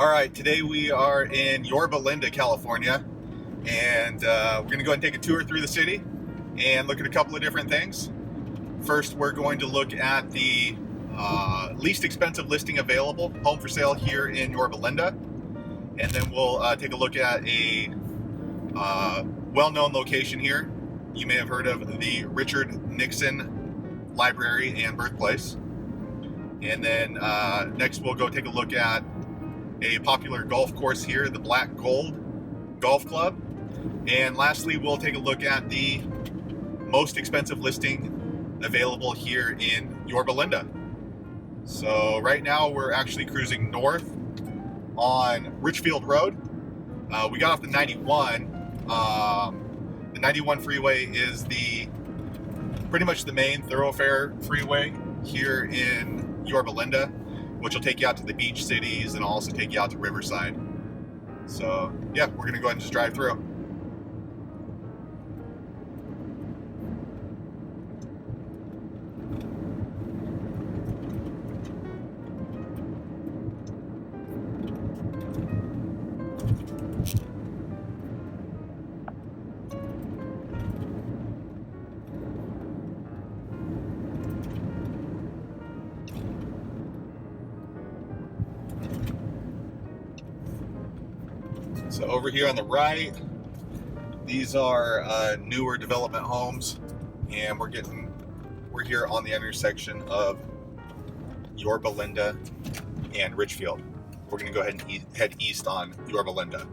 All right, today we are in Yorba Linda, California, and we're going to go ahead and take a tour through the city and look at a couple of different things. First, we're going to look at the least expensive listing available, home for sale here in Yorba Linda, and then we'll take a look at a well-known location here. You may have heard of the Richard Nixon Library and Birthplace. And then next we'll go take a look at a popular golf course here, the Black Gold Golf Club. And lastly, we'll take a look at the most expensive listing available here in Yorba Linda. So right now we're actually cruising north on Richfield Road. We got off the 91. The 91 freeway is pretty much the main thoroughfare freeway here in Yorba Linda, which will take you out to the beach cities and also take you out to Riverside. So yeah, we're gonna go ahead and just drive through. So over here on the right, these are newer development homes, and we're here on the intersection of Yorba Linda and Richfield. We're going to go ahead and head east on Yorba Linda.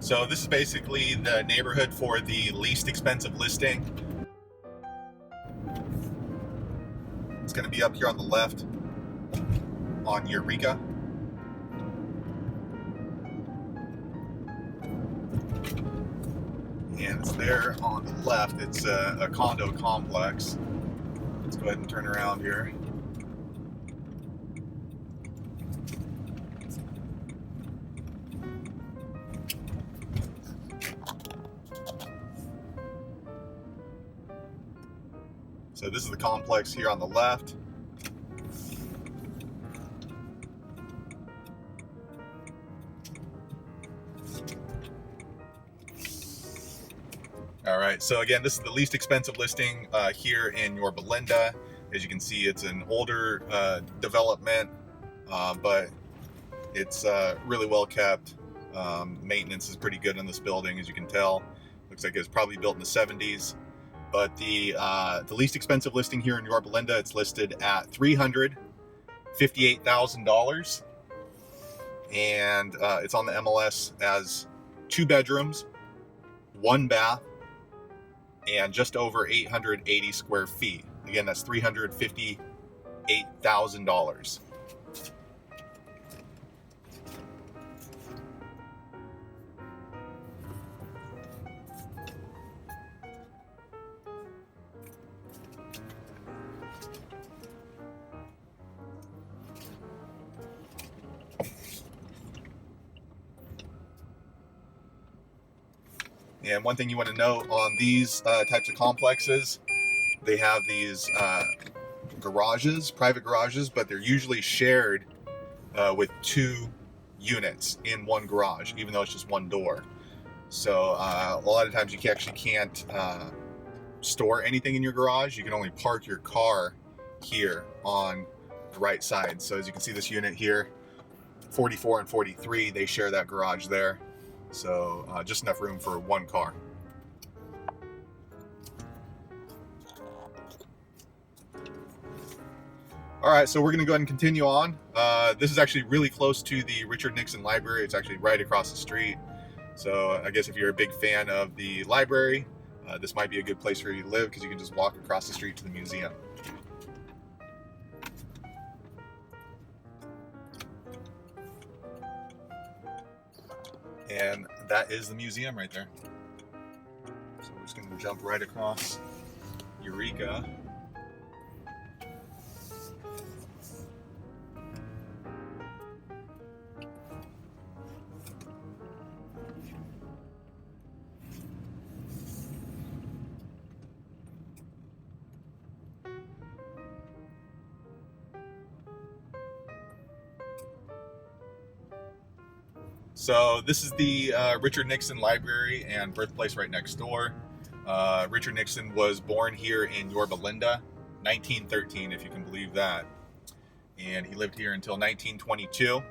So this is basically the neighborhood for the least expensive listing. It's going to be up here on the left on Eureka. And it's there on the left. It's a condo complex. Let's go ahead and turn around here. So this is the complex here on the left. All right, so again, this is the least expensive listing here in Yorba Linda. As you can see, it's an older development, but it's really well kept. Maintenance is pretty good in this building, as you can tell. Looks like it was probably built in the 70s. But the least expensive listing here in Yorba Linda, it's listed at $358,000, and it's on the MLS as 2 bedrooms, 1 bath, and just over 880 square feet. Again, that's $358,000. And one thing you want to note on these types of complexes, they have these garages, private garages, but they're usually shared with 2 units in one garage, even though it's just 1 door. So a lot of times you actually can't store anything in your garage. You can only park your car here on the right side. So as you can see, this unit here, 44 and 43, they share that garage there. So just enough room for 1 car. All right, so we're going to go ahead and continue on. This is actually really close to the Richard Nixon Library. It's actually right across the street. So I guess if you're a big fan of the library, this might be a good place for you to live because you can just walk across the street to the museum. And that is the museum right there. So we're just going to jump right across Eureka. So this is the Richard Nixon Library and birthplace right next door. Richard Nixon was born here in Yorba Linda, 1913, if you can believe that. And he lived here until 1922.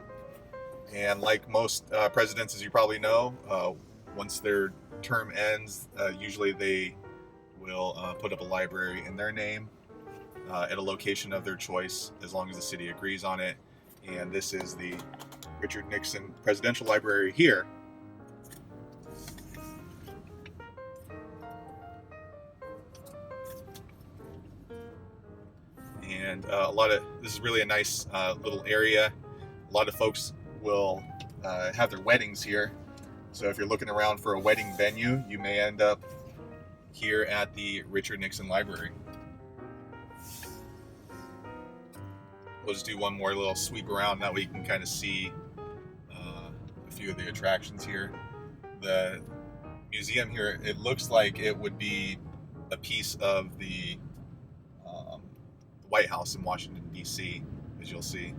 And like most presidents, as you probably know, once their term ends, usually they will put up a library in their name at a location of their choice, as long as the city agrees on it. And this is the Richard Nixon Presidential Library here. And this is really a nice little area. A lot of folks will have their weddings here. So if you're looking around for a wedding venue, you may end up here at the Richard Nixon Library. We'll just do one more little sweep around, that way you can kind of see a few of the attractions here. The museum here, it looks like it would be a piece of the White House in Washington, D.C., as you'll see.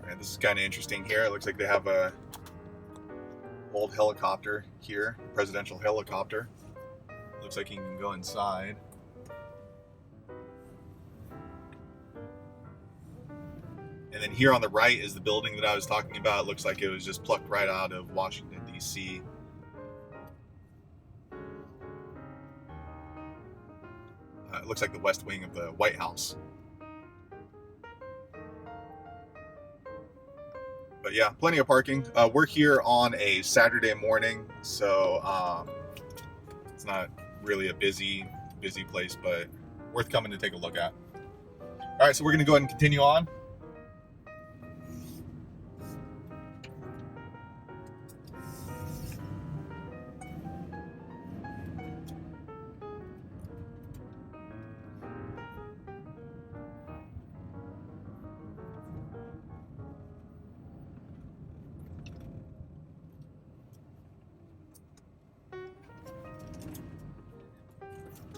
Alright, this is kind of interesting here. It looks like they have a old helicopter here, presidential helicopter. Looks like you can go inside. And then here on the right is the building that I was talking about. It looks like it was just plucked right out of Washington, D.C. It looks like the west wing of the White House. But yeah, plenty of parking. We're here on a Saturday morning, so it's not really a busy place, but worth coming to take a look at. All right, so we're going to go ahead and continue on.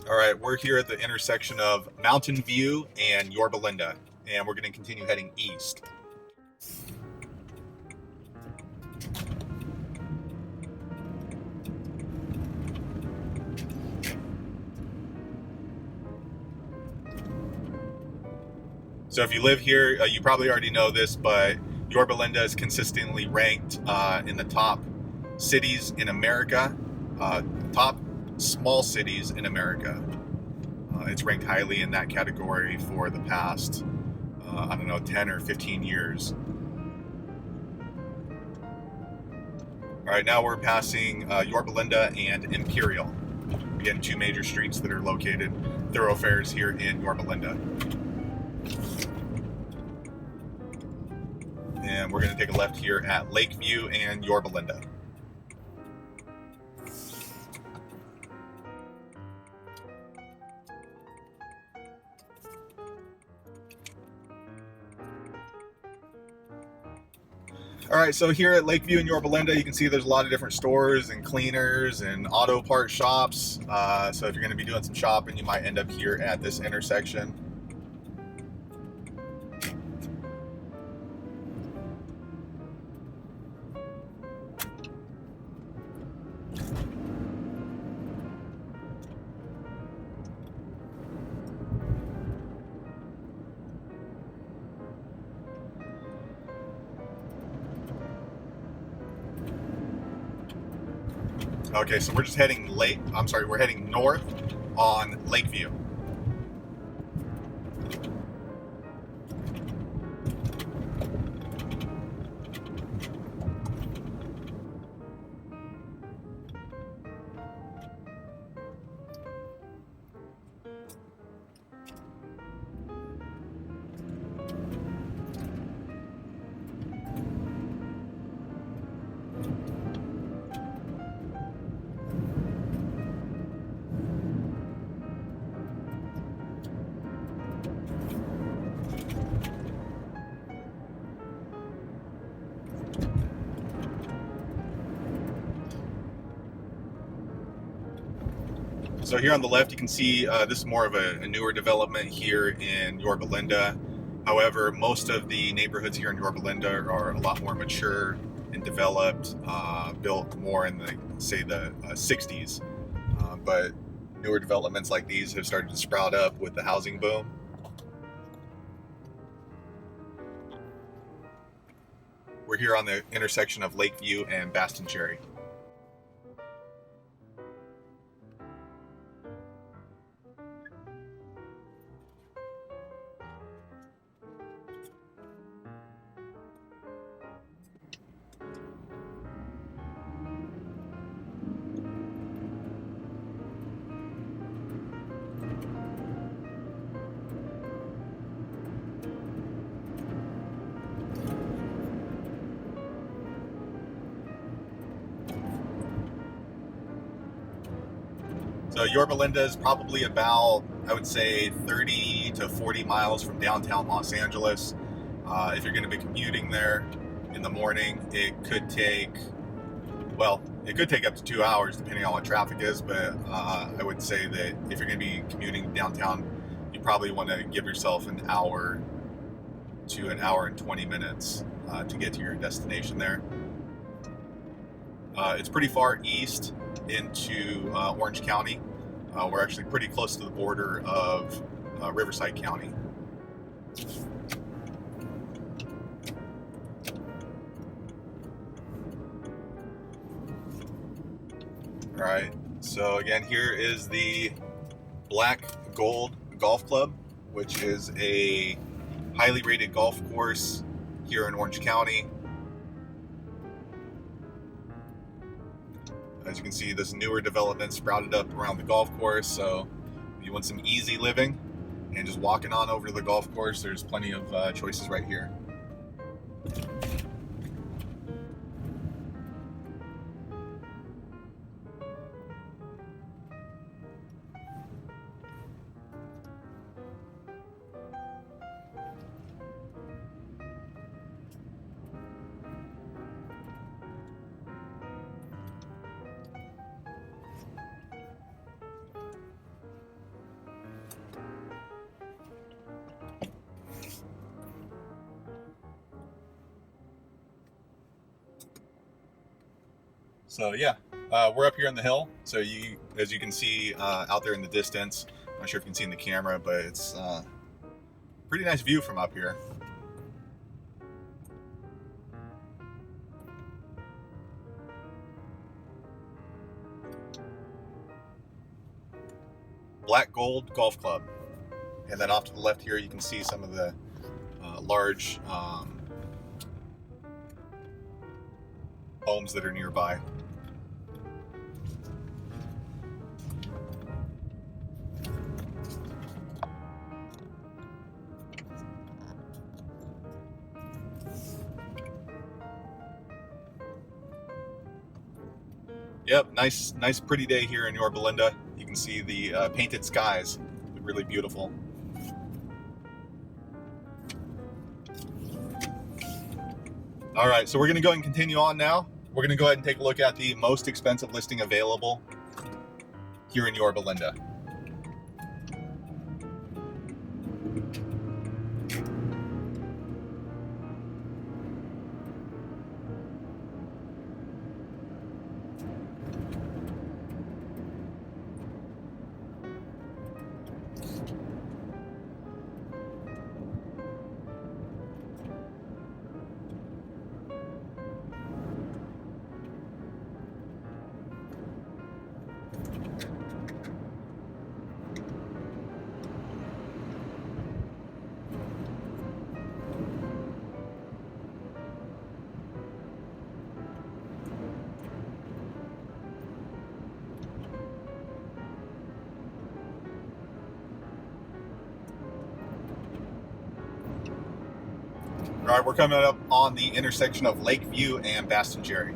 All right, we're here at the intersection of Mountain View and Yorba Linda, and we're going to continue heading east. So if you live here, you probably already know this, but Yorba Linda is consistently ranked in the top cities in America, top small cities in America. It's ranked highly in that category for the past, 10 or 15 years. All right, now we're passing Yorba Linda and Imperial. Again, two major streets that are located, thoroughfares here in Yorba Linda. And we're going to take a left here at Lakeview and Yorba Linda. All right, so here at Lakeview and Yorba Linda, you can see there's a lot of different stores and cleaners and auto part shops. So if you're going to be doing some shopping, you might end up here at this intersection. Okay, so we're just heading we're heading north on Lakeview. So here on the left, you can see this is more of a newer development here in Yorba Linda. However, most of the neighborhoods here in Yorba Linda are a lot more mature and developed, built more in the, say, the 60s. But newer developments like these have started to sprout up with the housing boom. We're here on the intersection of Lakeview and Baston Cherry. So Yorba Linda is probably about, I would say, 30 to 40 miles from downtown Los Angeles. If you're going to be commuting there in the morning, it could take up to 2 hours depending on what traffic is, but I would say that if you're going to be commuting downtown, you probably want to give yourself an hour to an hour and 20 minutes to get to your destination there. It's pretty far east into Orange County. We're actually pretty close to the border of Riverside County. All right, so again, here is the Black Gold Golf Club, which is a highly rated golf course here in Orange County. As you can see, this newer development sprouted up around the golf course, so if you want some easy living and just walking on over to the golf course, there's plenty of choices right here. So yeah, we're up here on the hill. So as you can see out there in the distance, I'm not sure if you can see in the camera, but it's a pretty nice view from up here. Black Gold Golf Club. And then off to the left here, you can see some of the large homes that are nearby. Yep, nice pretty day here in Yorba Linda. You can see the painted skies, really beautiful. All right, so we're gonna go ahead and continue on now. We're gonna go ahead and take a look at the most expensive listing available here in Yorba Linda. All right, we're coming up on the intersection of Lakeview and Baston Cherry.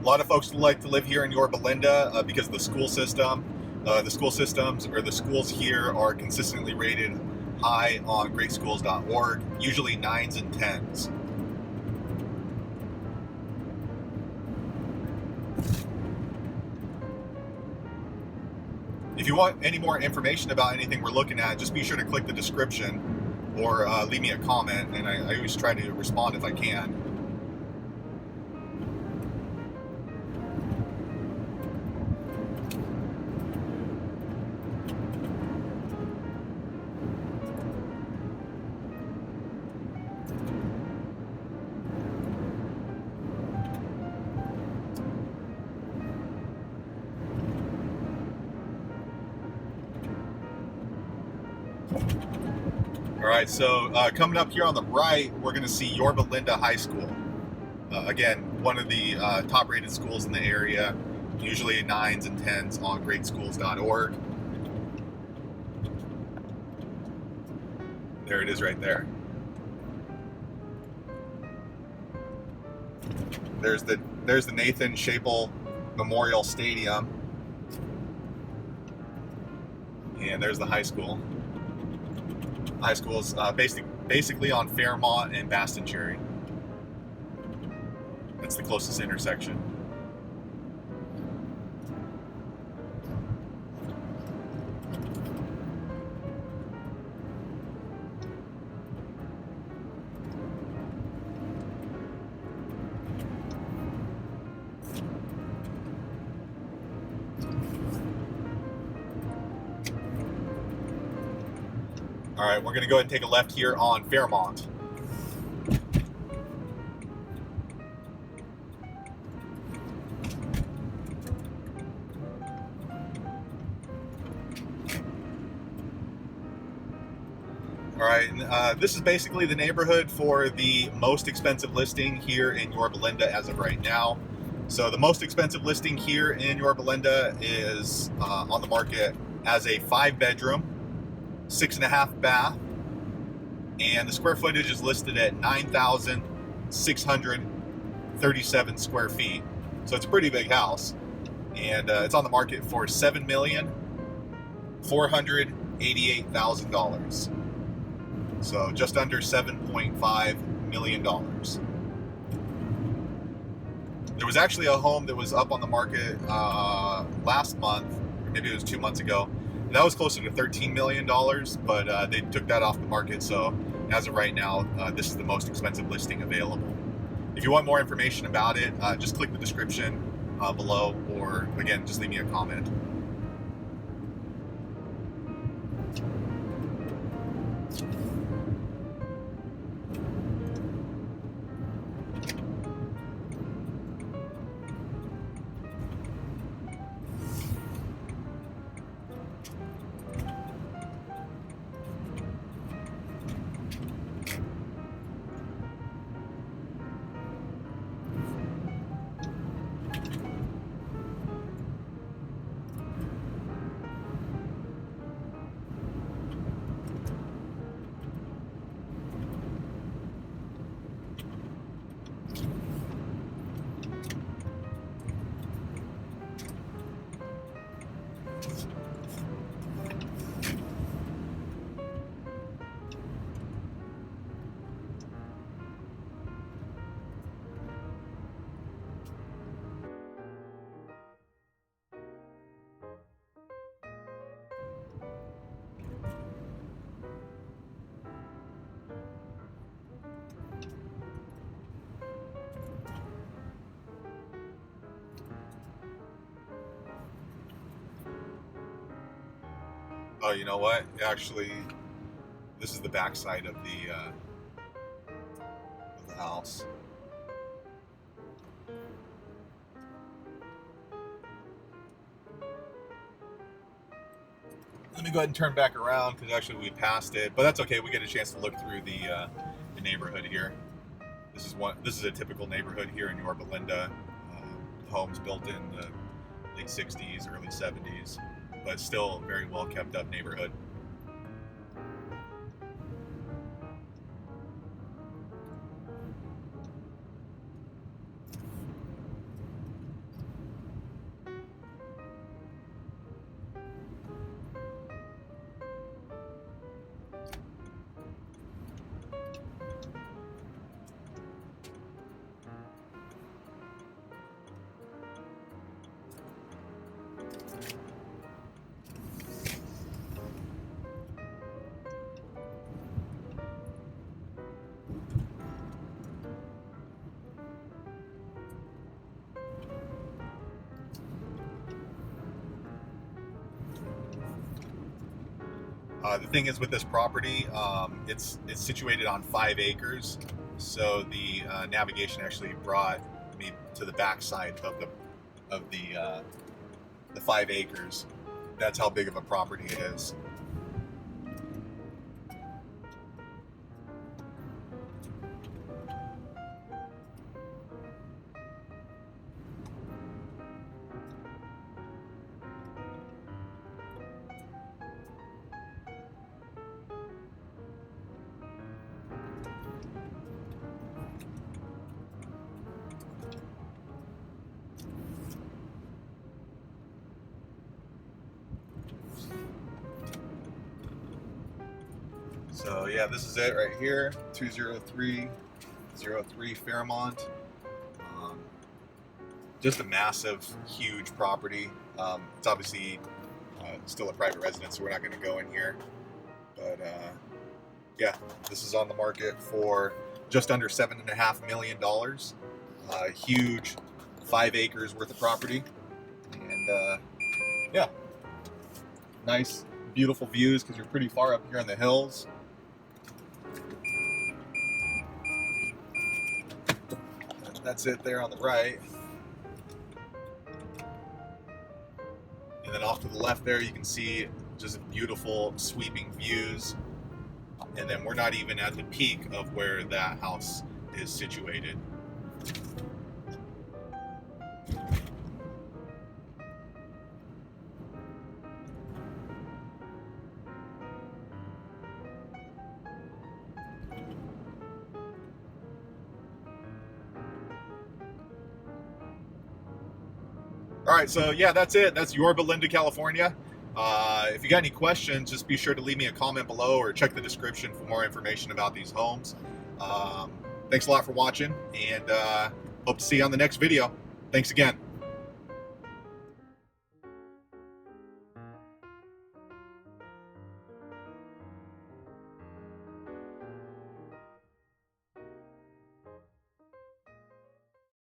lot of folks like to live here in Yorba Linda because of the school system. The school systems, or the schools here, are consistently rated high on greatschools.org, usually 9s and 10s. If you want any more information about anything we're looking at, just be sure to click the description or leave me a comment, and I always try to respond if I can. All right, so coming up here on the right, we're going to see Yorba Linda High School. Again, one of the top-rated schools in the area, usually 9s and 10s on greatschools.org. There it is right there. There's the Nathan Shapel Memorial Stadium. And there's the high school. High school is basically on Fairmont and Baston Cherry. That's the closest intersection. All right, we're going to go ahead and take a left here on Fairmont. All right, and, this is basically the neighborhood for the most expensive listing here in Yorba Linda as of right now. So the most expensive listing here in Yorba Linda is on the market as a 5-bedroom, 6.5 bath, and the square footage is listed at 9,637 square feet. So it's a pretty big house, and it's on the market for $7,488,000. So just under $7.5 million. There was actually a home that was up on the market last month, or maybe it was 2 months ago. That was closer to $13 million, but they took that off the market. So as of right now, this is the most expensive listing available. If you want more information about it, just click the description below, or again, just leave me a comment. Oh, you know what? Actually, this is the back side of the house. Let me go ahead and turn back around because actually we passed it, but that's okay. We get a chance to look through the neighborhood here. This is a typical neighborhood here in Yorba Linda. Homes built in the late 60s, early 70s, but still a very well kept up neighborhood. The thing is with this property, it's situated on 5 acres, so the navigation actually brought me to the back side of the 5 acres. That's how big of a property it is. So yeah, this is it right here, 20303 Fairmont. Just a massive, huge property. It's obviously still a private residence, so we're not going to go in here. But yeah, this is on the market for just under $7.5 million. Huge, 5 acres worth of property, and yeah, nice, beautiful views because you're pretty far up here in the hills. That's it there on the right. And then off to the left there, you can see just beautiful sweeping views. And then we're not even at the peak of where that house is situated. All right, so yeah, that's it. That's Yorba Linda, California. If you got any questions, just be sure to leave me a comment below or check the description for more information about these homes. Thanks a lot for watching, and hope to see you on the next video. Thanks again.